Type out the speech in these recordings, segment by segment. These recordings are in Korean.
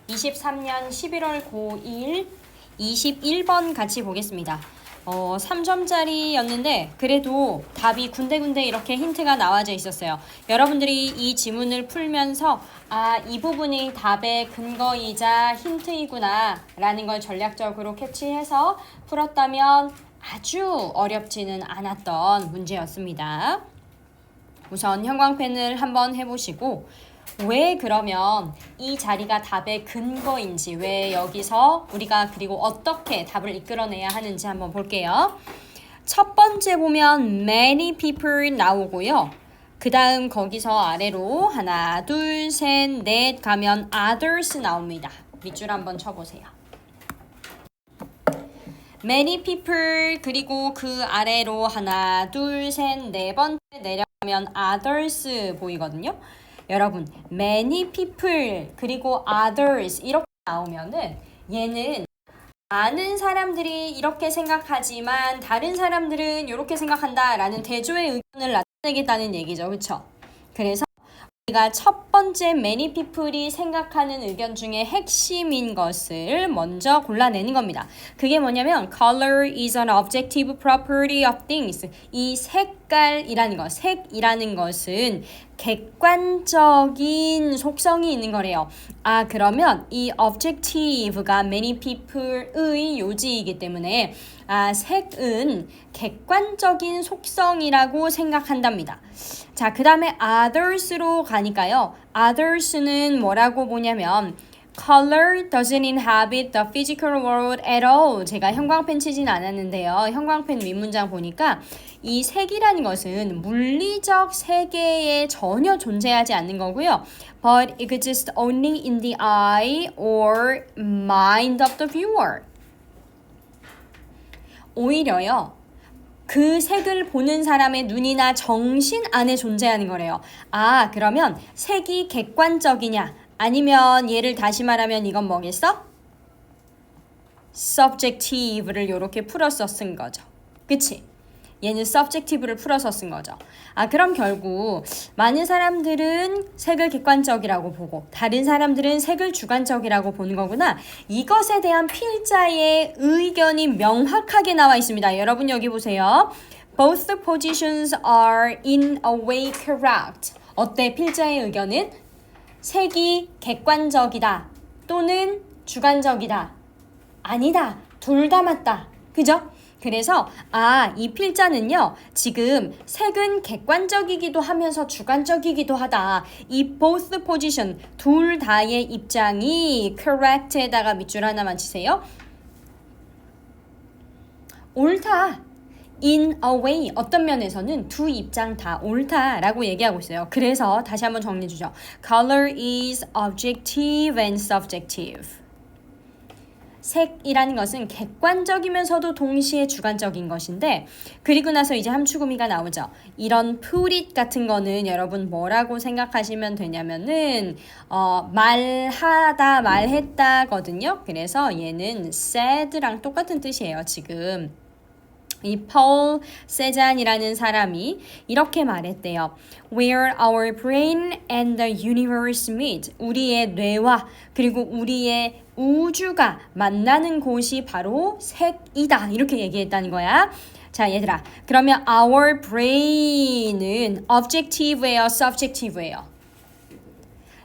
(23년 11월) 고1 21번 같이 보겠습니다. 3점짜리였는데 그래도 답이 군데군데 이렇게 힌트가 나와져 있었어요. 여러분들이 이 지문을 풀면서 이 부분이 답의 근거이자 힌트이구나 라는 걸 전략적으로 캐치해서 풀었다면 아주 어렵지는 않았던 문제였습니다. 우선 형광펜을 한번 해보시고 왜 그러면 이 자리가 답의 근거인지, 왜 여기서 우리가 그리고 어떻게 답을 이끌어내야 하는지 한번 볼게요. 첫 번째 보면 many people 나오고요. 그 다음 거기서 아래로 하나, 둘, 셋, 넷 가면 others 나옵니다. 밑줄 한번 쳐보세요. many people 그리고 그 아래로 하나, 둘, 셋, 네 번째 내려가면 others 보이거든요. 여러분, many people 그리고 others 이렇게 나오면은 얘는 많은 사람들이 이렇게 생각하지만 다른 사람들은 이렇게 생각한다라는 대조의 의견을 나타내겠다는 얘기죠. 그렇죠? 그래서 우리가 첫 번째 many people이 생각하는 의견 중에 핵심인 것을 먼저 골라내는 겁니다. 그게 뭐냐면 color is an objective property of things. 이 색깔이라는 것, 색이라는 것은 객관적인 속성이 있는 거래요. 그러면 이 objective가 many people의 요지이기 때문에 색은 객관적인 속성이라고 생각한답니다. 자, 그 다음에 others로 가니까요. others는 뭐라고 보냐면 color doesn't inhabit the physical world at all. 제가 형광펜 치진 않았는데요. 형광펜 윗문장 보니까 이 색이라는 것은 물리적 세계에 전혀 존재하지 않는 거고요. But it exists only in the eye or mind of the viewer. 오히려요. 그 색을 보는 사람의 눈이나 정신 안에 존재하는 거래요. 그러면 색이 객관적이냐? 아니면 얘를 다시 말하면 이건 뭐겠어? subjective를 이렇게 풀어서 쓴 거죠. 그치? 얘는 subjective를 풀어서 쓴 거죠. 그럼 결국 많은 사람들은 색을 객관적이라고 보고 다른 사람들은 색을 주관적이라고 보는 거구나. 이것에 대한 필자의 의견이 명확하게 나와 있습니다. 여러분 여기 보세요. Both the positions are in a way correct. 어때? 필자의 의견은 색이 객관적이다 또는 주관적이다. 아니다. 둘 다 맞다. 그죠? 그래서 이 필자는요. 지금 색은 객관적이기도 하면서 주관적이기도 하다. 이 both position 둘 다의 입장이 correct에다가 밑줄 하나만 치세요. 옳다. In a way 어떤 면에서는 두 입장 다 옳다라고 얘기하고 있어요. 그래서 다시 한번 정리해 주죠. Color is objective and subjective. 색이라는 것은 객관적이면서도 동시에 주관적인 것인데 그리고 나서 이제 함축의미가 나오죠. 이런 put it 같은 거는 여러분 뭐라고 생각하시면 되냐면은 말하다, 말했다거든요. 그래서 얘는 said랑 똑같은 뜻이에요. 지금 이 Paul Cézanne이라는 사람이 이렇게 말했대요. Where our brain and the universe meet. 우리의 뇌와 그리고 우리의 우주가 만나는 곳이 바로 색이다. 이렇게 얘기했다는 거야. 자, 얘들아. 그러면 our brain은 objective예요, subjective예요?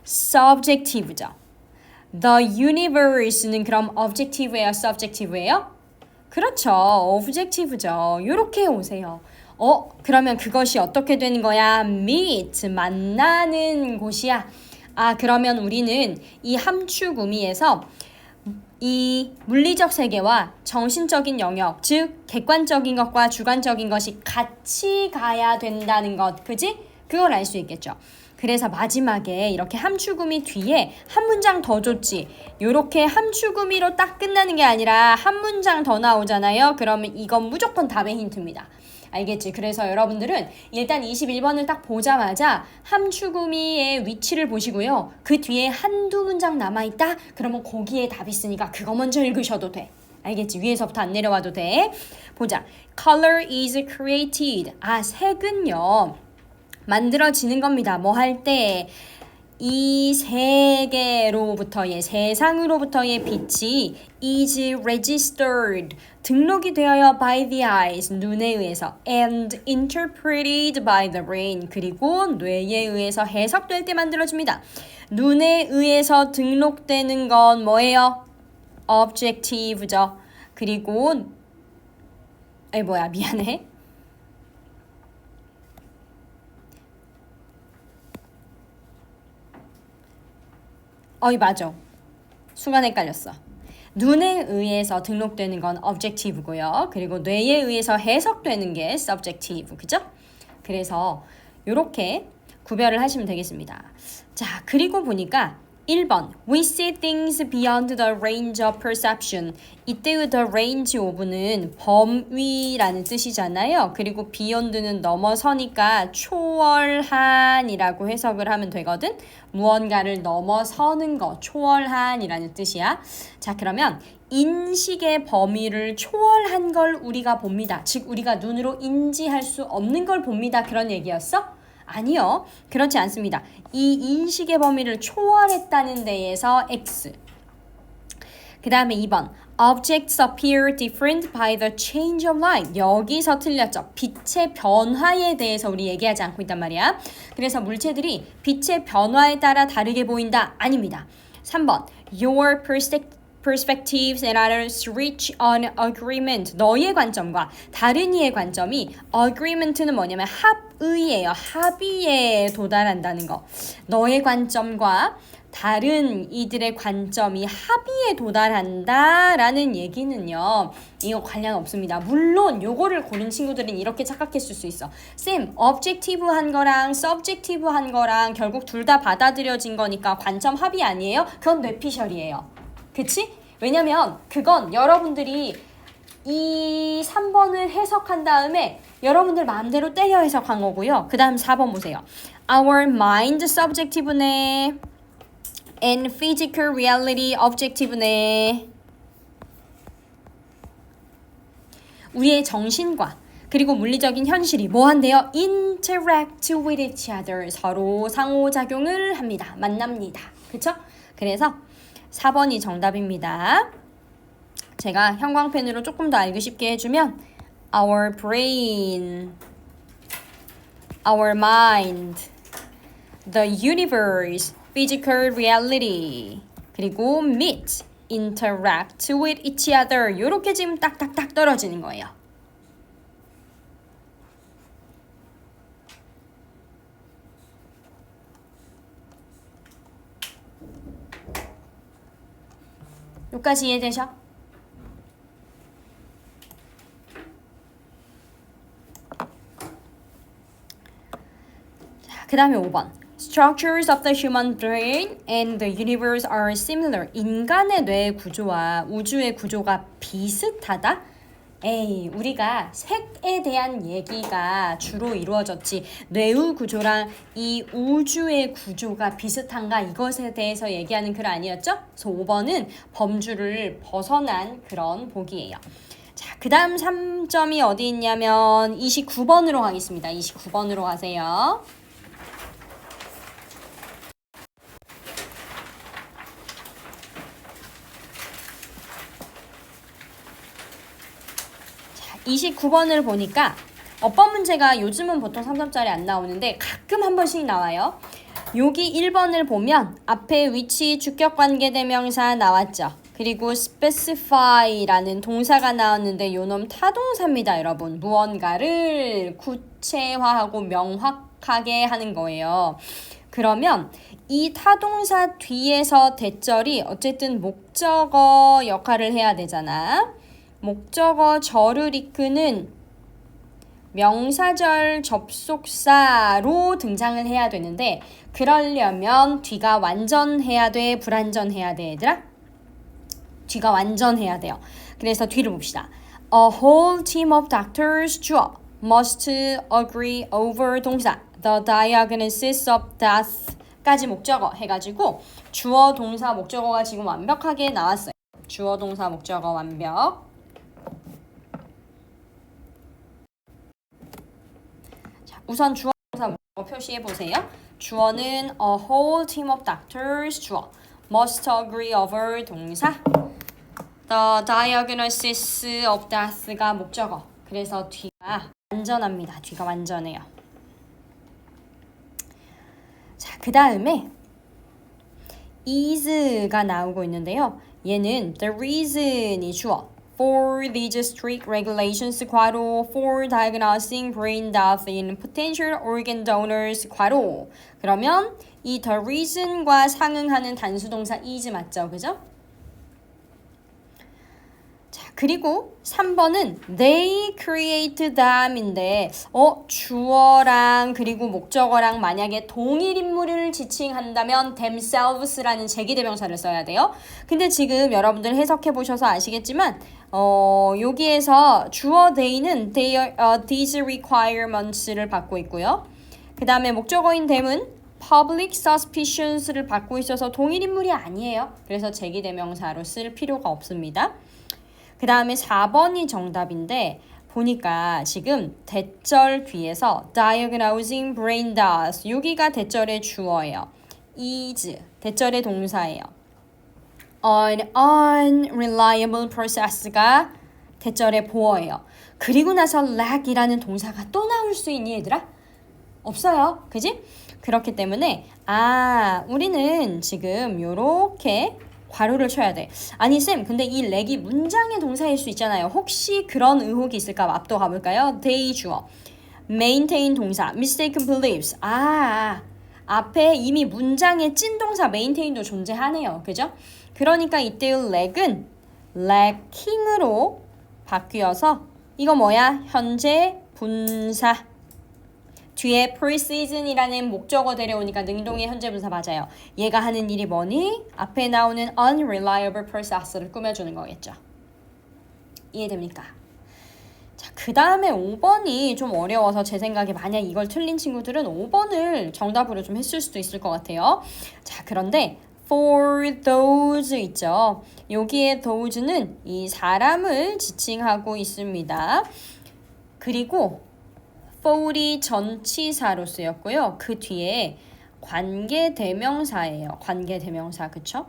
subjective죠. The universe는 그럼 objective예요, subjective예요? 그렇죠. objective죠. 이렇게 오세요. 그러면 그것이 어떻게 되는 거야? meet, 만나는 곳이야. 그러면 우리는 이 함축 의미에서 이 물리적 세계와 정신적인 영역, 즉 객관적인 것과 주관적인 것이 같이 가야 된다는 것, 그지? 그걸 알 수 있겠죠. 그래서 마지막에 이렇게 함축음이 뒤에 한 문장 더 줬지. 요렇게 함축음이로 딱 끝나는 게 아니라 한 문장 더 나오잖아요. 그러면 이건 무조건 답의 힌트입니다. 알겠지? 그래서 여러분들은 일단 21번을 딱 보자마자 함축음이의 위치를 보시고요. 그 뒤에 한두 문장 남아있다? 그러면 거기에 답이 있으니까 그거 먼저 읽으셔도 돼. 알겠지? 위에서부터 안 내려와도 돼. 보자. Color is created. 색은요. 만들어지는 겁니다. 뭐 할 때? 이 세계로부터의 세상으로부터의 빛이 is registered 등록이 되어요 by the eyes 눈에 의해서 and interpreted by the brain 그리고 뇌에 의해서 해석될 때 만들어집니다. 눈에 의해서 등록되는 건 뭐예요? objective죠. 그리고 미안해. 맞아. 순간 헷갈렸어. 눈에 의해서 등록되는 건 objective고요. 그리고 뇌에 의해서 해석되는 게 subjective. 그죠? 그래서 이렇게 구별을 하시면 되겠습니다. 자, 그리고 보니까 1번 We see things beyond the range of perception. 이때의 the range of는 범위라는 뜻이잖아요. 그리고 beyond는 넘어서니까 초월한이라고 해석을 하면 되거든. 무언가를 넘어서는 거, 초월한이라는 뜻이야. 자, 그러면 인식의 범위를 초월한 걸 우리가 봅니다. 즉 우리가 눈으로 인지할 수 없는 걸 봅니다. 그런 얘기였어? 아니요. 그렇지 않습니다. 이 인식의 범위를 초월했다는 데에서 X. 그 다음에 2번. Objects appear different by the change of light. 여기서 틀렸죠. 빛의 변화에 대해서 우리 얘기하지 않고 있단 말이야. 그래서 물체들이 빛의 변화에 따라 다르게 보인다. 아닙니다. 3번. Your perspectives and others reach an agreement. 너의 관점과 다른 이의 관점이 agreement는 뭐냐면 합의예요. 합의에 도달한다는 거. 너의 관점과 다른 이들의 관점이 합의에 도달한다라는 얘기는요. 이거 관련 없습니다. 물론 요거를 고른 친구들은 이렇게 착각했을 수 있어. 쌤, objective한 거랑 subjective한 거랑 결국 둘 다 받아들여진 거니까 관점 합의 아니에요? 그건 뇌피셜이에요. 그치? 왜냐면 그건 여러분들이 이 3번을 해석한 다음에 여러분들 마음대로 때려 해석한 거고요. 그 다음 4번 보세요. Our mind subjective네. And physical reality objective네. 우리의 정신과 그리고 물리적인 현실이 뭐 한대요? Interact with each other. 서로 상호작용을 합니다. 만납니다. 그쵸? 그래서 4번이 정답입니다. 제가 형광펜으로 조금 더 알기 쉽게 해주면 Our brain, our mind, the universe, physical reality, 그리고 meet, interact with each other 이렇게 지금 딱딱딱 떨어지는 거예요. 여기까지 이해되셔? 자, 그 다음에 5번. Structures of the human brain and the universe are similar. 인간의 뇌의 구조와 우주의 구조가 비슷하다? 에이, 우리가 색에 대한 얘기가 주로 이루어졌지 뇌의 구조랑 이 우주의 구조가 비슷한가 이것에 대해서 얘기하는 글 아니었죠? 그래서 5번은 범주를 벗어난 그런 보기예요. 자, 그 다음 3점이 어디 있냐면 29번으로 가겠습니다. 29번으로 가세요. 자, 29번을 보니까 어법 문제가 요즘은 보통 3점짜리 안 나오는데 가끔 한 번씩 나와요. 여기 1번을 보면 앞에 위치, 주격, 관계대명사 나왔죠. 그리고 specify라는 동사가 나왔는데 요놈 타동사입니다, 여러분. 무언가를 구체화하고 명확하게 하는 거예요. 그러면 이 타동사 뒤에서 대절이 어쨌든 목적어 역할을 해야 되잖아. 목적어 절을 이끄는 명사절 접속사로 등장을 해야 되는데 그러려면 뒤가 완전해야 돼, 불완전해야 돼, 얘들아? 뒤가 완전해야 돼요. 그래서 뒤를 봅시다. A whole team of doctors 주어 must agree over 동사 the diagnosis of death 까지 목적어 해가지고 주어 동사 목적어가 지금 완벽하게 나왔어요. 주어 동사 목적어 완벽. 자, 우선 주어 동사 목적어 라고 표시해 보세요. 주어는 a whole team of doctors 주어. must agree over 동사. The diagnosis of death가 목적어. 그래서 뒤가 완전합니다. 뒤가 완전해요. 자, 그 다음에 is가 나오고 있는데요. 얘는 the reason이 주어. For these strict regulations 괄호 for diagnosing brain death in potential organ donors 괄호. 그러면 이 the reason과 상응하는 단수동사 is 맞죠? 그죠? 자, 그리고 3번은 they create them인데 주어랑 그리고 목적어랑 만약에 동일 인물을 지칭한다면 themselves라는 제기대명사를 써야 돼요. 근데 지금 여러분들 해석해 보셔서 아시겠지만 여기에서 주어 they는 these requirements를 받고 있고요. 그 다음에 목적어인 them은 public suspicions를 받고 있어서 동일 인물이 아니에요. 그래서 제기대명사로 쓸 필요가 없습니다. 그 다음에 4번이 정답인데 보니까 지금 대절 뒤에서 diagnosing brain death 여기가 대절의 주어예요. is 대절의 동사예요. An unreliable process가 대절의 보어예요. 그리고 나서 lack이라는 동사가 또 나올 수 있니 얘들아? 없어요. 그지? 그렇기 때문에 우리는 지금 요렇게 괄호를 쳐야 돼. 아니 쌤 근데 이 렉이 문장의 동사일 수 있잖아요. 혹시 그런 의혹이 있을까 앞도 가볼까요? they 주어 maintain 동사 mistaken beliefs 앞에 이미 문장의 찐동사 maintain도 존재하네요. 그죠? 그러니까 이때의 렉은 lacking으로 바뀌어서 이거 뭐야? 현재 분사 뒤에 preseason이라는 목적어 데려오니까 능동의 현재 분사 맞아요. 얘가 하는 일이 뭐니? 앞에 나오는 unreliable process를 꾸며주는 거겠죠. 이해됩니까? 자, 그 다음에 5번이 좀 어려워서 제 생각에 만약 이걸 틀린 친구들은 5번을 정답으로 좀 했을 수도 있을 것 같아요. 자, 그런데 for those 있죠. 여기에 those는 이 사람을 지칭하고 있습니다. 그리고 for이 전치사로 쓰였고요. 그 뒤에 관계대명사예요. 관계대명사, 그쵸?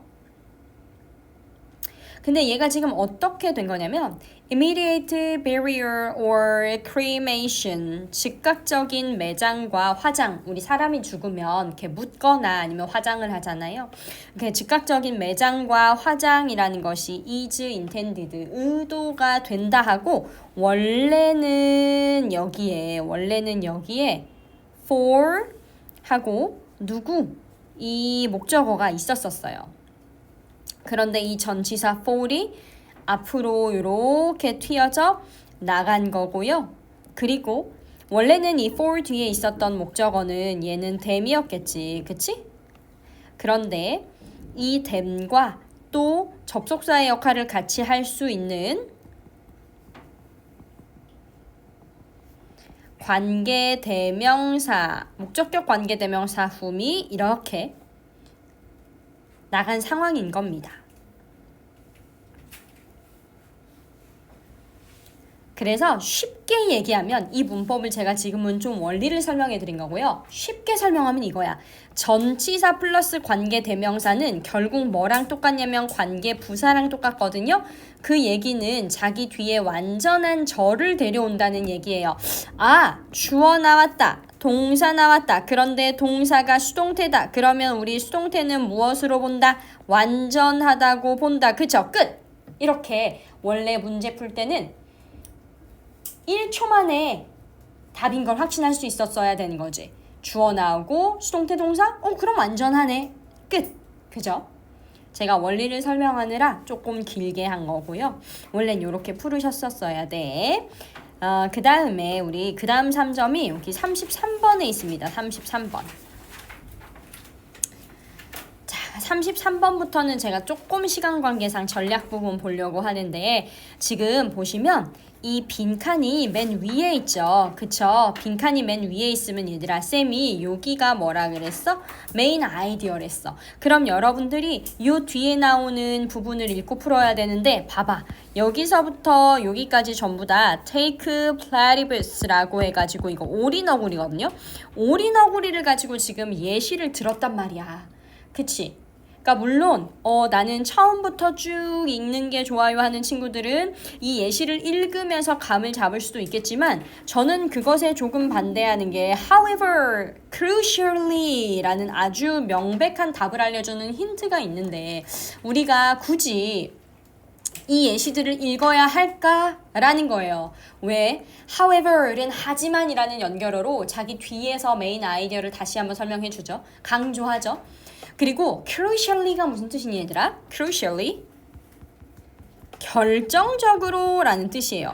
근데 얘가 지금 어떻게 된 거냐면 immediate burial or cremation 즉각적인 매장과 화장 우리 사람이 죽으면 이렇게 묻거나 아니면 화장을 하잖아요. 이렇게 즉각적인 매장과 화장이라는 것이 is intended 의도가 된다 하고 원래는 여기에 for 하고 누구 이 목적어가 있었어요. 그런데 이 전치사 for이 앞으로 이렇게 튀어져 나간 거고요. 그리고 원래는 이 for 뒤에 있었던 목적어는 얘는 them이었겠지. 그치? 그런데 이 them과 또 접속사의 역할을 같이 할 수 있는 관계대명사, 목적격 관계대명사 whom이 이렇게 나간 상황인 겁니다. 그래서 쉽게 얘기하면 이 문법을 제가 지금은 좀 원리를 설명해 드린 거고요. 쉽게 설명하면 이거야. 전치사 플러스 관계대명사는 결국 뭐랑 똑같냐면 관계부사랑 똑같거든요. 그 얘기는 자기 뒤에 완전한 절을 데려온다는 얘기예요. 주어 나왔다. 동사 나왔다. 그런데 동사가 수동태다. 그러면 우리 수동태는 무엇으로 본다? 완전하다고 본다. 그쵸? 끝! 이렇게 원래 문제 풀 때는 1초 만에 답인 걸 확신할 수 있었어야 되는 거지. 주어 나오고 수동태 동사? 그럼 완전하네. 끝! 그죠? 제가 원리를 설명하느라 조금 길게 한 거고요. 원래는 이렇게 풀으셨었어야 돼. 그 다음에 우리 그 다음 3점이 여기 33번에 있습니다. 33번. 자, 33번부터는 제가 조금 시간 관계상 전략 부분 보려고 하는데 지금 보시면 이 빈칸이 맨 위에 있죠. 그쵸? 빈칸이 맨 위에 있으면 얘들아 쌤이 여기가 뭐라 그랬어? 메인 아이디어랬어. 그럼 여러분들이 요 뒤에 나오는 부분을 읽고 풀어야 되는데 봐봐. 여기서부터 여기까지 전부 다 take platypus라고 해가지고 이거 오리너구리거든요. 오리너구리를 가지고 지금 예시를 들었단 말이야. 그치? 그러니까 물론 나는 처음부터 쭉 읽는 게 좋아요 하는 친구들은 이 예시를 읽으면서 감을 잡을 수도 있겠지만 저는 그것에 조금 반대하는 게 however, crucially 라는 아주 명백한 답을 알려주는 힌트가 있는데 우리가 굳이 이 예시들을 읽어야 할까라는 거예요. 왜? However는 하지만이라는 연결어로 자기 뒤에서 메인 아이디어를 다시 한번 설명해 주죠. 강조하죠. 그리고 crucially가 무슨 뜻이니 얘들아? crucially 결정적으로 라는 뜻이에요.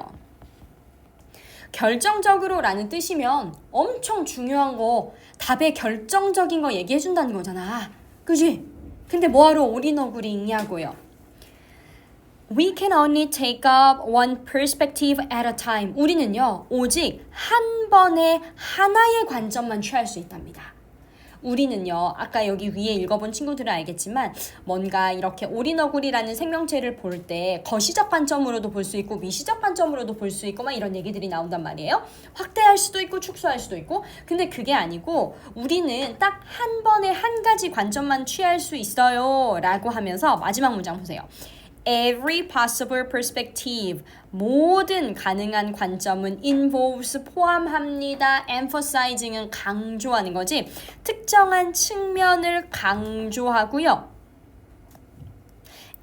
결정적으로 라는 뜻이면 엄청 중요한 거 답의 결정적인 거 얘기해 준다는 거잖아. 그지? 근데 뭐하러 오리너구리 읽냐고요. We can only take up one perspective at a time. 우리는요, 오직 한 번에 하나의 관점만 취할 수 있답니다. 우리는요, 아까 여기 위에 읽어본 친구들은 알겠지만 뭔가 이렇게 오리너구리라는 생명체를 볼 때 거시적 관점으로도 볼 수 있고 미시적 관점으로도 볼 수 있고 막 이런 얘기들이 나온단 말이에요. 확대할 수도 있고 축소할 수도 있고. 근데 그게 아니고 우리는 딱 한 번에 한 가지 관점만 취할 수 있어요 라고 하면서 마지막 문장 보세요. Every possible perspective, 모든 가능한 관점은 involves, 포함합니다. emphasizing은 강조하는 거지. 특정한 측면을 강조하고요.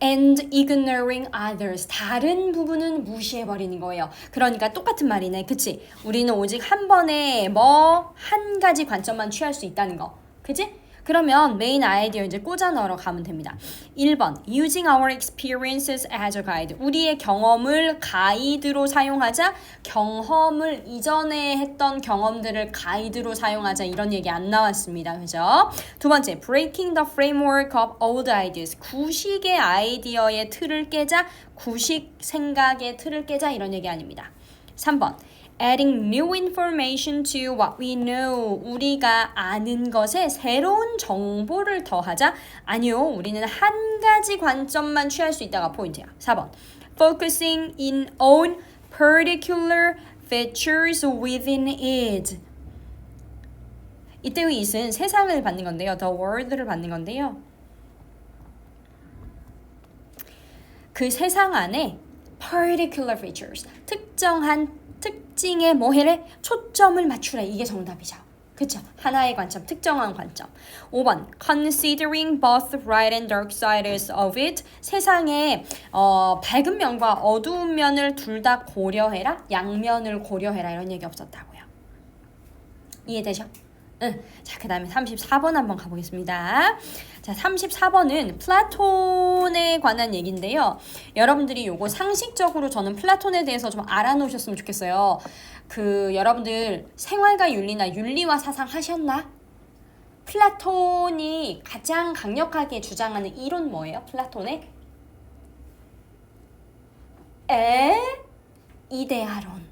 And ignoring others, 다른 부분은 무시해버리는 거예요. 그러니까 똑같은 말이네. 그치? 우리는 오직 한 번에 한 가지 관점만 취할 수 있다는 거. 그치? 그러면 메인 아이디어 이제 꽂아 넣으러 가면 됩니다. 1번 Using our experiences as a guide. 우리의 경험을 가이드로 사용하자. 경험을 이전에 했던 경험들을 가이드로 사용하자. 이런 얘기 안 나왔습니다. 그죠? 두 번째 Breaking the framework of old ideas. 구식의 아이디어의 틀을 깨자. 구식 생각의 틀을 깨자. 이런 얘기 아닙니다. 3번 Adding new information to what we know. 우리가 아는 것에 새로운 정보를 더하자. 아니요, 우리는 한 가지 관점만 취할 수 있다가 포인트야. 4번. Focusing in on particular features within it. 이때의 it은 세상을 받는 건데요. The world를 받는 건데요. 그 세상 안에 particular features, 특정한 특징에 뭐해래? 초점을 맞추래. 이게 정답이죠. 그쵸? 하나의 관점, 특정한 관점. 5번 Considering both bright and dark sides of it. 세상에 밝은 면과 어두운 면을 둘 다 고려해라. 양면을 고려해라. 이런 얘기 없었다고요. 이해되죠? 응. 자, 그 다음에 34번 한번 가보겠습니다. 자, 34번은 플라톤에 관한 얘기인데요. 여러분들이 요거 상식적으로 저는 플라톤에 대해서 좀 알아놓으셨으면 좋겠어요. 여러분들 생활과 윤리나 윤리와 사상 하셨나? 플라톤이 가장 강력하게 주장하는 이론 뭐예요? 플라톤의? 이데아론.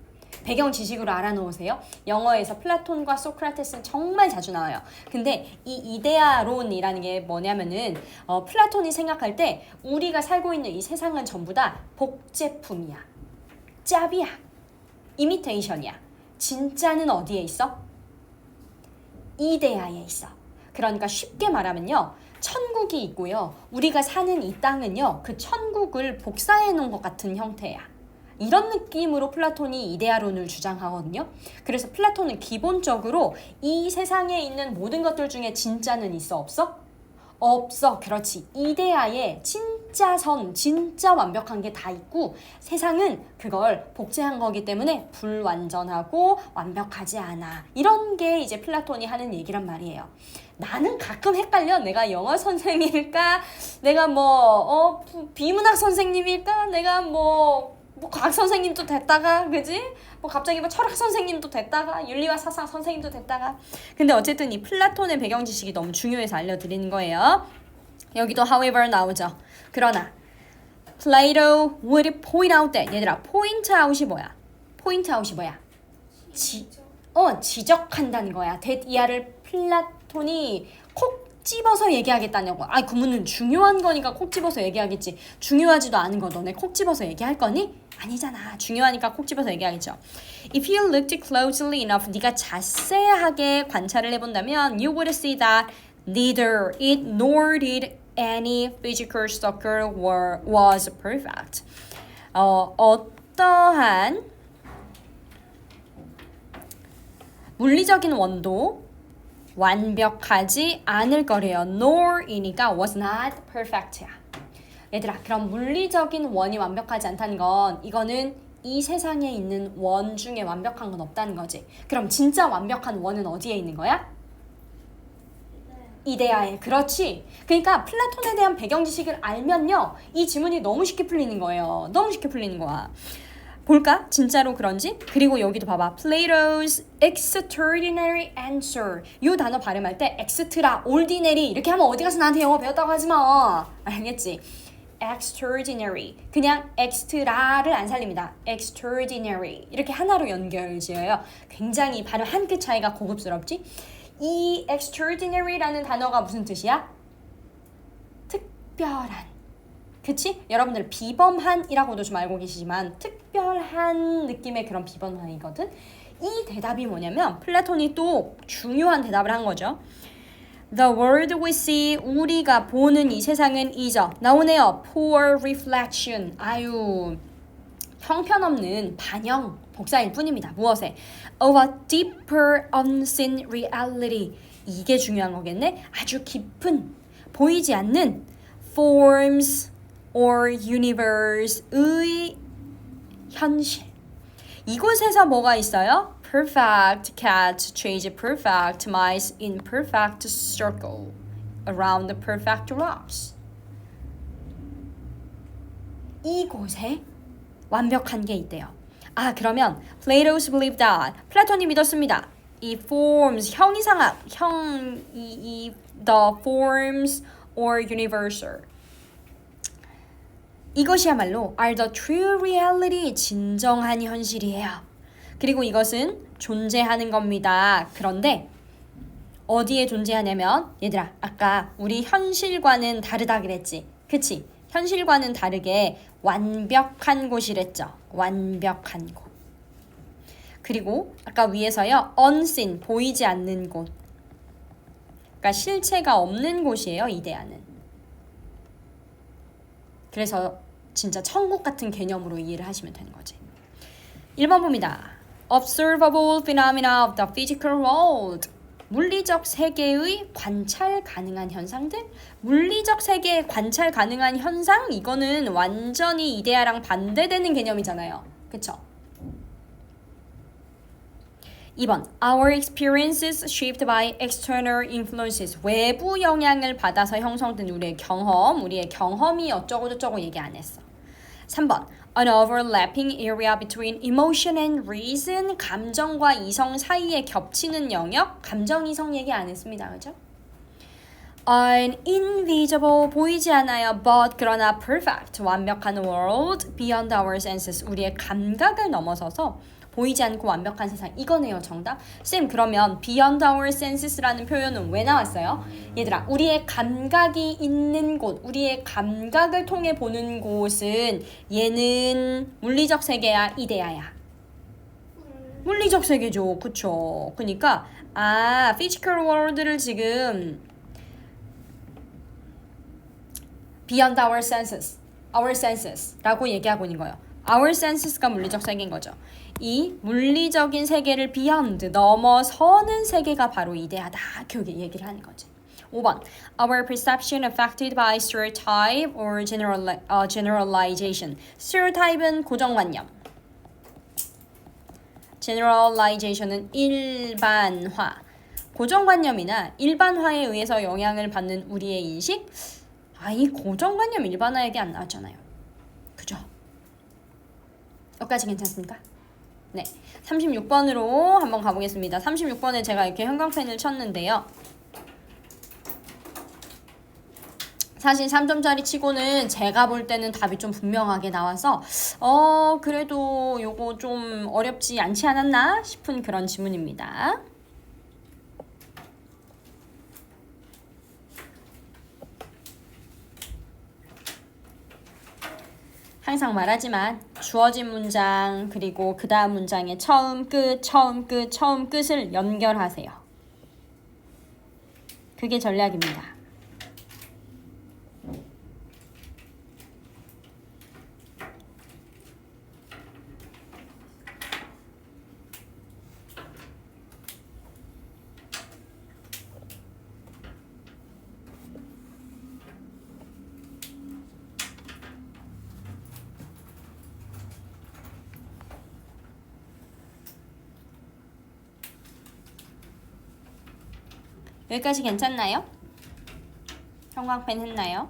배경 지식으로 알아놓으세요. 영어에서 플라톤과 소크라테스는 정말 자주 나와요. 근데 이 이데아론이라는 게 뭐냐면은 플라톤이 생각할 때 우리가 살고 있는 이 세상은 전부 다 복제품이야. 짭이야. 이미테이션이야. 진짜는 어디에 있어? 이데아에 있어. 그러니까 쉽게 말하면요. 천국이 있고요. 우리가 사는 이 땅은요. 그 천국을 복사해 놓은 것 같은 형태야. 이런 느낌으로 플라톤이 이데아론을 주장하거든요. 그래서 플라톤은 기본적으로 이 세상에 있는 모든 것들 중에 진짜는 있어 없어? 없어. 그렇지. 이데아에 진짜 진짜 완벽한 게 다 있고 세상은 그걸 복제한 거기 때문에 불완전하고 완벽하지 않아. 이런 게 이제 플라톤이 하는 얘기란 말이에요. 나는 가끔 헷갈려. 내가 영어 선생님일까? 내가 비문학 선생님일까? 내가 과학 선생님도 됐다가, 그지? 갑자기 철학 선생님도 됐다가, 윤리와 사상 선생님도 됐다가. 근데 어쨌든 이 플라톤의 배경 지식이 너무 중요해서 알려드리는 거예요. 여기도 however 나오죠. 그러나 Plato would point out that 얘들아 point out이 뭐야? point out이 뭐야? 지적한다는 거야. that 이하를 플라톤이 콕 집어서 얘기하겠다냐고. 아, 구문은 중요한 거니까 콕 집어서 얘기하겠지. 중요하지도 않은 거 너네 콕 집어서 얘기할 거니? 아니잖아. 중요하니까 콕 집어서 얘기하겠죠. If you looked closely enough, 네가 자세하게 관찰을 해본다면 you would see that neither it nor did any physical structure was perfect. 어떠한 물리적인 원도 완벽하지 않을 거래요. nor이니까 was not perfect야. 얘들아, 그럼 물리적인 원이 완벽하지 않다는 건 이거는 이 세상에 있는 원 중에 완벽한 건 없다는 거지. 그럼 진짜 완벽한 원은 어디에 있는 거야? 이데아에. 그렇지. 그러니까 플라톤에 대한 배경 지식을 알면요, 이 지문이 너무 쉽게 풀리는 거예요. 너무 쉽게 풀리는 거야. 볼까? 진짜로 그런지? 그리고 여기도 봐봐. Plato's extraordinary answer. 이 단어 발음할 때 extraordinary 이렇게 하면 어디 가서 나한테 영어 배웠다고 하지 마. 알겠지? extraordinary. 그냥 extra를 안 살립니다. extraordinary. 이렇게 하나로 연결 지어요. 굉장히 발음 한 끗 차이가 고급스럽지? 이 extraordinary라는 단어가 무슨 뜻이야? 특별한. 그치? 여러분들 비범한이라고도 좀 알고 계시지만 특별한 느낌의 그런 비범한이거든. 이 대답이 뭐냐면 플라톤이 또 중요한 대답을 한 거죠. The world we see, 우리가 보는 이 세상은 이죠. 나오네요. Poor reflection. 아유, 형편없는 반영, 복사일 뿐입니다. 무엇에? Of a deeper unseen reality. 이게 중요한 거겠네. 아주 깊은, 보이지 않는 forms or universe의 현실. 이곳에서 뭐가 있어요? Perfect cat chase perfect mice in perfect circle around the perfect rocks. 이곳에 완벽한 게 있대요. 아, 그러면 Plato's believed that 플라톤이 믿었습니다. 이 forms 형이상학 the forms or universal 이것이야말로 are the true reality 진정한 현실이에요. 그리고 이것은 존재하는 겁니다. 그런데 어디에 존재하냐면 얘들아 아까 우리 현실과는 다르다 그랬지. 그치? 현실과는 다르게 완벽한 곳이랬죠. 완벽한 곳. 그리고 아까 위에서요. unseen 보이지 않는 곳. 그러니까 실체가 없는 곳이에요. 이데아는. 그래서 진짜 천국 같은 개념으로 이해를 하시면 되는 거지. 1번 봅니다. Observable phenomena of the physical world. 물리적 세계의 관찰 가능한 현상들? 물리적 세계의 관찰 가능한 현상? 이거는 완전히 이데아랑 반대되는 개념이잖아요. 그쵸? 2번. Our experiences shaped by external influences. 외부 영향을 받아서 형성된 우리의 경험이 어쩌고저쩌고 얘기 안 했어. 3번. An overlapping area between emotion and reason. 감정과 이성 사이에 겹치는 영역. 감정, 이성 얘기 안 했습니다. 그죠? An invisible, 보이지 않아요. But 그러나 perfect, 완벽한 world beyond our senses. 우리의 감각을 넘어서서 보이지 않고 완벽한 세상. 이거네요, 정답. 쌤, 그러면 beyond our senses라는 표현은 왜 나왔어요? 얘들아, 우리의 감각이 있는 곳, 우리의 감각을 통해 보는 곳은 얘는 물리적 세계야, 이데아야? 물리적 세계죠. 그쵸? 그러니까 physical world를 지금 beyond our senses라고 얘기하고 있는 거예요. Our senses가 물리적 세계인 거죠. 이 물리적인 세계를 beyond, 넘어서는 세계가 바로 이데아다. 그렇게 얘기를 하는 거지. 5번. Our perception affected by stereotype or generalization. stereotype은 고정관념. generalization은 일반화. 고정관념이나 일반화에 의해서 영향을 받는 우리의 인식? 이 고정관념 일반화 얘기 안 나왔잖아요. 그죠? 여기까지 괜찮습니까? 네, 36번으로 한번 가보겠습니다. 36번에 제가 이렇게 형광펜을 쳤는데요. 사실 3점짜리 치고는 제가 볼 때는 답이 좀 분명하게 나와서 그래도 요거 좀 어렵지 않지 않았나 싶은 그런 지문입니다. 항상 말하지만 주어진 문장 그리고 그 다음 문장의 처음 끝 처음 끝 처음 끝을 연결하세요. 그게 전략입니다. 여기까지 괜찮나요? 형광펜 했나요?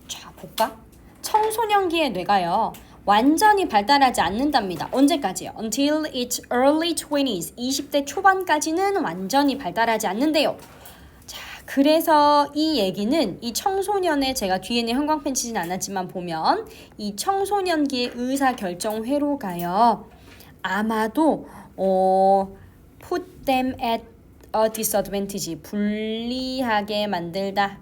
자, 볼까? 청소년기의 뇌가요. 완전히 발달하지 않는답니다. 언제까지요? Until its early 20s, 20대 초반까지는 완전히 발달하지 않는데요. 그래서 이 얘기는 이 청소년의 제가 뒤에는 형광펜 치진 않았지만 보면 이 청소년기의 의사결정 회로가요. 아마도 put them at a disadvantage, 불리하게 만들다.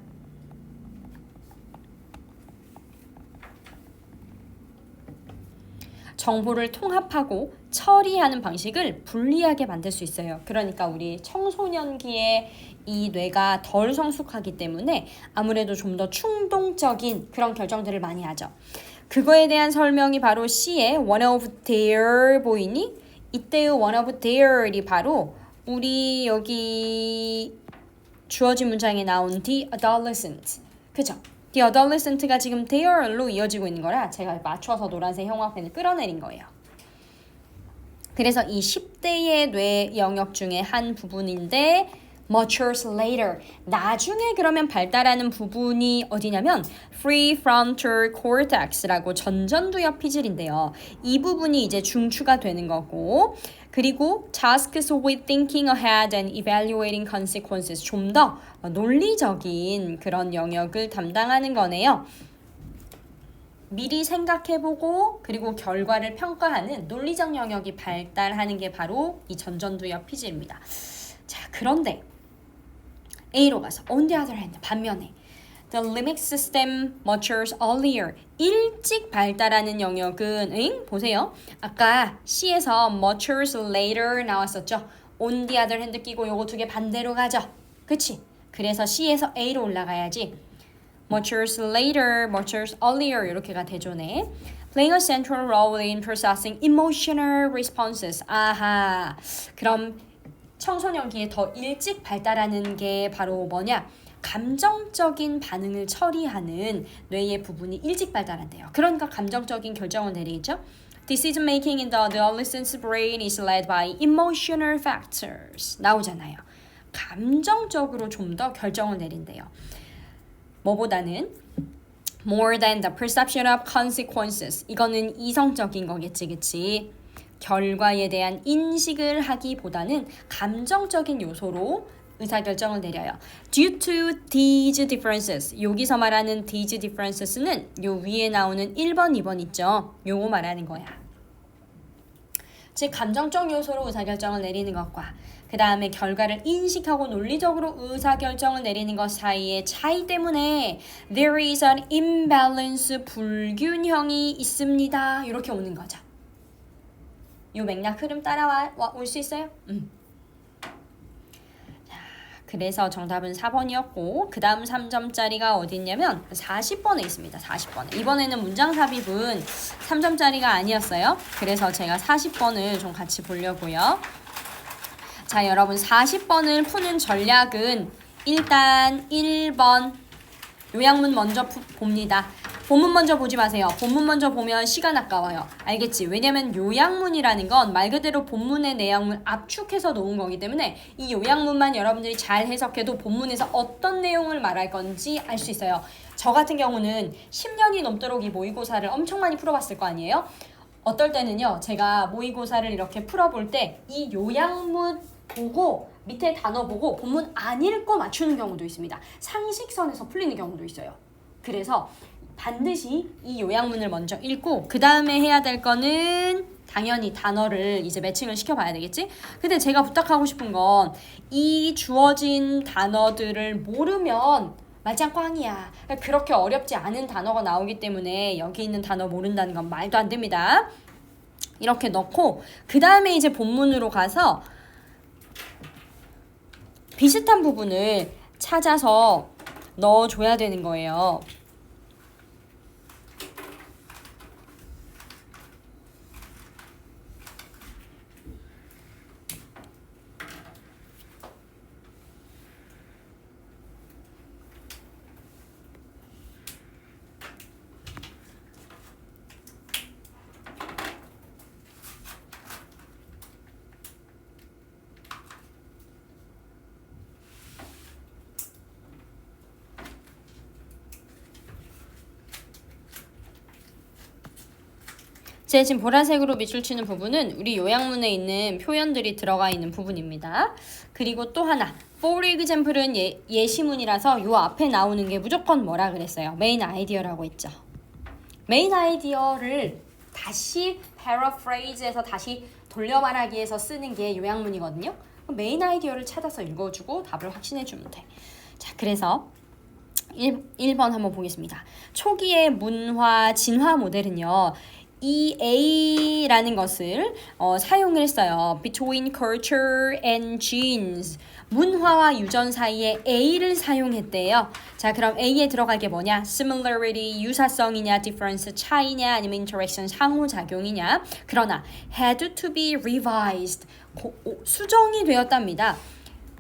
정보를 통합하고 처리하는 방식을 불리하게 만들 수 있어요. 그러니까 우리 청소년기에 이 뇌가 덜 성숙하기 때문에 아무래도 좀 더 충동적인 그런 결정들을 많이 하죠. 그거에 대한 설명이 바로 C의 one of their 보이니? 이때의 one of their이 바로 우리 여기 주어진 문장에 나온 the adolescent. 그죠? The adolescent가 지금 there로 이어지고 있는 거라 제가 맞춰서 노란색 형광펜을 끌어내린 거예요. 그래서 이 10대의 뇌 영역 중에 한 부분인데 matures later. 나중에 그러면 발달하는 부분이 어디냐면 prefrontal cortex라고 전전두엽 피질인데요. 이 부분이 이제 중추가 되는 거고 그리고 tasks with thinking ahead and evaluating consequences. 좀 더 논리적인 그런 영역을 담당하는 거네요. 미리 생각해보고 그리고 결과를 평가하는 논리적 영역이 발달하는 게 바로 이 전전두엽 피질입니다. 자, 그런데 A로 가서 on the other hand, 반면에 the limbic system matures earlier. 일찍 발달하는 영역은 보세요. 아까 C에서 matures later 나왔었죠. on the other hand 끼고 요거 두 개 반대로 가죠. 그치? 그래서 C에서 A로 올라가야지. matures later, matures earlier 이렇게가 대조네. Playing a central role in processing emotional responses. 아하. 그럼 청소년기에 더 일찍 발달하는 게 바로 뭐냐? 감정적인 반응을 처리하는 뇌의 부분이 일찍 발달한대요. 그러니까 감정적인 결정을 내리죠. Decision making in the adolescent's brain is led by emotional factors. 나오잖아요. 감정적으로 좀 더 결정을 내린대요. 뭐보다는 more than the perception of consequences. 이거는 이성적인 거겠지, 그치? 결과에 대한 인식을 하기보다는 감정적인 요소로 의사결정을 내려요. Due to these differences. 여기서 말하는 these differences는 요 위에 나오는 1번, 2번 있죠? 요거 말하는 거야. 즉 감정적 요소로 의사결정을 내리는 것과 그 다음에 결과를 인식하고 논리적으로 의사결정을 내리는 것 사이의 차이 때문에 there is an imbalance, 불균형이 있습니다. 이렇게 오는 거죠. 요 맥락 흐름 따라와 올 수 있어요? 자, 그래서 정답은 4번이었고 그 다음 3점짜리가 어디 있냐면 40번에 있습니다. 40번에. 이번에는 문장 삽입은 3점짜리가 아니었어요. 그래서 제가 40번을 좀 같이 보려고요. 자, 여러분 40번을 푸는 전략은 일단 1번 요약문 먼저 봅니다. 본문 먼저 보지 마세요. 본문 먼저 보면 시간 아까워요. 알겠지? 왜냐면 요약문이라는 건 말 그대로 본문의 내용을 압축해서 놓은 거기 때문에 이 요약문만 여러분들이 잘 해석해도 본문에서 어떤 내용을 말할 건지 알 수 있어요. 저 같은 경우는 10년이 넘도록 이 모의고사를 엄청 많이 풀어봤을 거 아니에요? 어떨 때는요, 제가 모의고사를 이렇게 풀어볼 때 이 요약문 보고 밑에 단어 보고 본문 안 읽고 맞추는 경우도 있습니다. 상식선에서 풀리는 경우도 있어요. 그래서 반드시 이 요약문을 먼저 읽고 그 다음에 해야 될 거는 당연히 단어를 이제 매칭을 시켜봐야 되겠지? 근데 제가 부탁하고 싶은 건 이 주어진 단어들을 모르면 말짱 꽝이야. 그렇게 어렵지 않은 단어가 나오기 때문에 여기 있는 단어 모른다는 건 말도 안 됩니다. 이렇게 넣고 그 다음에 이제 본문으로 가서 비슷한 부분을 찾아서 넣어줘야 되는 거예요. 제 지금 보라색으로 밑줄 치는 부분은 우리 요약문에 있는 표현들이 들어가 있는 부분입니다. 그리고 또 하나, for example은 예시문이라서 요 앞에 나오는 게 무조건 뭐라 그랬어요? 메인 아이디어라고 했죠. 메인 아이디어를 다시 paraphrase에서 다시 돌려 말하기에서 쓰는 게 요약문이거든요. 메인 아이디어를 찾아서 읽어주고 답을 확신해주면 돼. 자, 그래서 1번 한번 보겠습니다. 초기의 문화 진화 모델은요. 이 A라는 것을 사용을 했어요. Between culture and genes. 문화와 유전 사이에 A를 사용했대요. 자, 그럼 A에 들어갈 게 뭐냐? Similarity, 유사성이냐? Difference, 차이냐? 아니면 interaction, 상호작용이냐? 그러나 had to be revised. 수정이 되었답니다.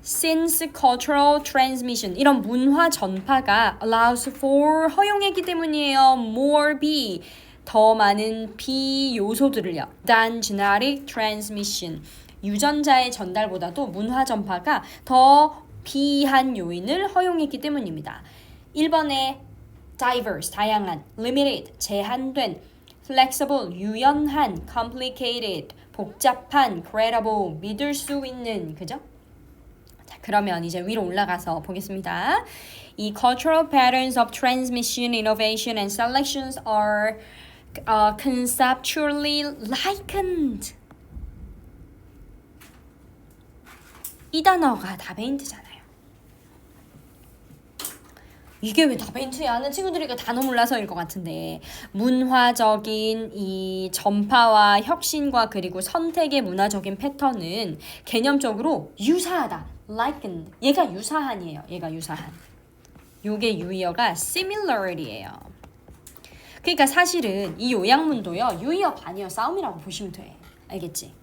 Since cultural transmission, 이런 문화 전파가 allows for, 허용했기 때문이에요. More B, 더 많은 B 요소들을요. than genetic transmission, 유전자의 전달보다도 문화 전파가 더 비한 요인을 허용했기 때문입니다. 1번에 diverse, 다양한, limited, 제한된, flexible, 유연한, complicated, 복잡한, credible, 믿을 수 있는, 그죠? 자, 그러면 이제 위로 올라가서 보겠습니다. 이 cultural patterns of transmission, innovation, and selections are conceptually likened. 이 단어가 다베인트잖아요. 이게 왜 다베인트야 하는 친구들이 단어 몰라서일 것 같은데, 문화적인 이 전파와 혁신과 그리고 선택의 문화적인 패턴은 개념적으로 유사하다. likened. 얘가 유사한이에요. 얘가 유사한. 요게 유의어가 similarity예요. 그러니까 사실은 이 요약문도요, 유의어 반의어 싸움이라고 보시면 돼. 알겠지?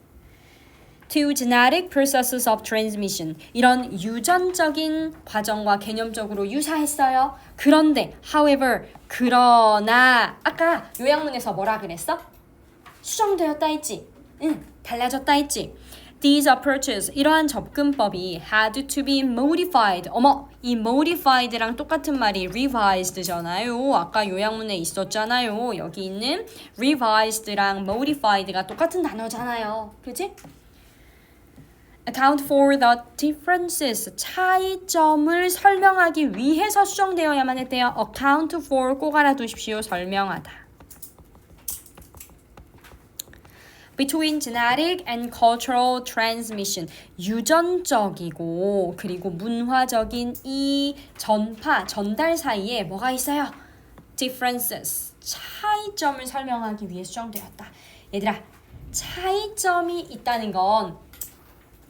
To genetic processes of transmission. 이런 유전적인 과정과 개념적으로 유사했어요. 그런데, however, 그러나, 아까 요약문에서 뭐라 그랬어? 수정되었다 했지? 응, 달라졌다 했지? These approaches, 이러한 접근법이 had to be modified. 어머, 이 modified랑 똑같은 말이 revised잖아요. 아까 요약문에 있었잖아요. 여기 있는 revised랑 modified가 똑같은 단어잖아요. 그치? Account for the differences, 차이점을 설명하기 위해서 수정되어야만 했대요. Account for 꼭 알아두십시오. 설명하다. Between genetic and cultural transmission, 유전적이고 그리고 문화적인 이 전파, 전달 사이에 뭐가 있어요? Differences, 차이점을 설명하기 위해 수정되었다. 얘들아, 차이점이 있다는 건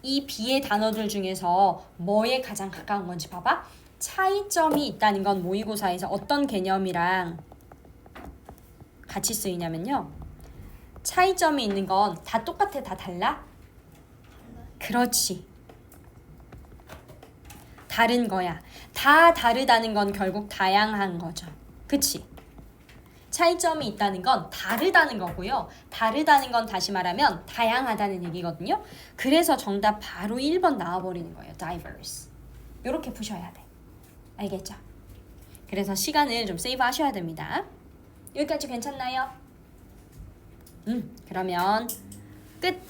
이 B의 단어들 중에서 뭐에 가장 가까운 건지 봐봐. 차이점이 있다는 건 모의고사에서 어떤 개념이랑 같이 쓰이냐면요. 차이점이 있는 건 다 똑같아, 다 달라? 그렇지. 다른 거야. 다 다르다는 건 결국 다양한 거죠. 그치? 차이점이 있다는 건 다르다는 거고요. 다르다는 건 다시 말하면 다양하다는 얘기거든요. 그래서 정답 바로 1번 나와버리는 거예요. diverse. 이렇게 푸셔야 돼. 알겠죠? 그래서 시간을 좀 세이브 하셔야 됩니다. 여기까지 괜찮나요? 그러면 끝.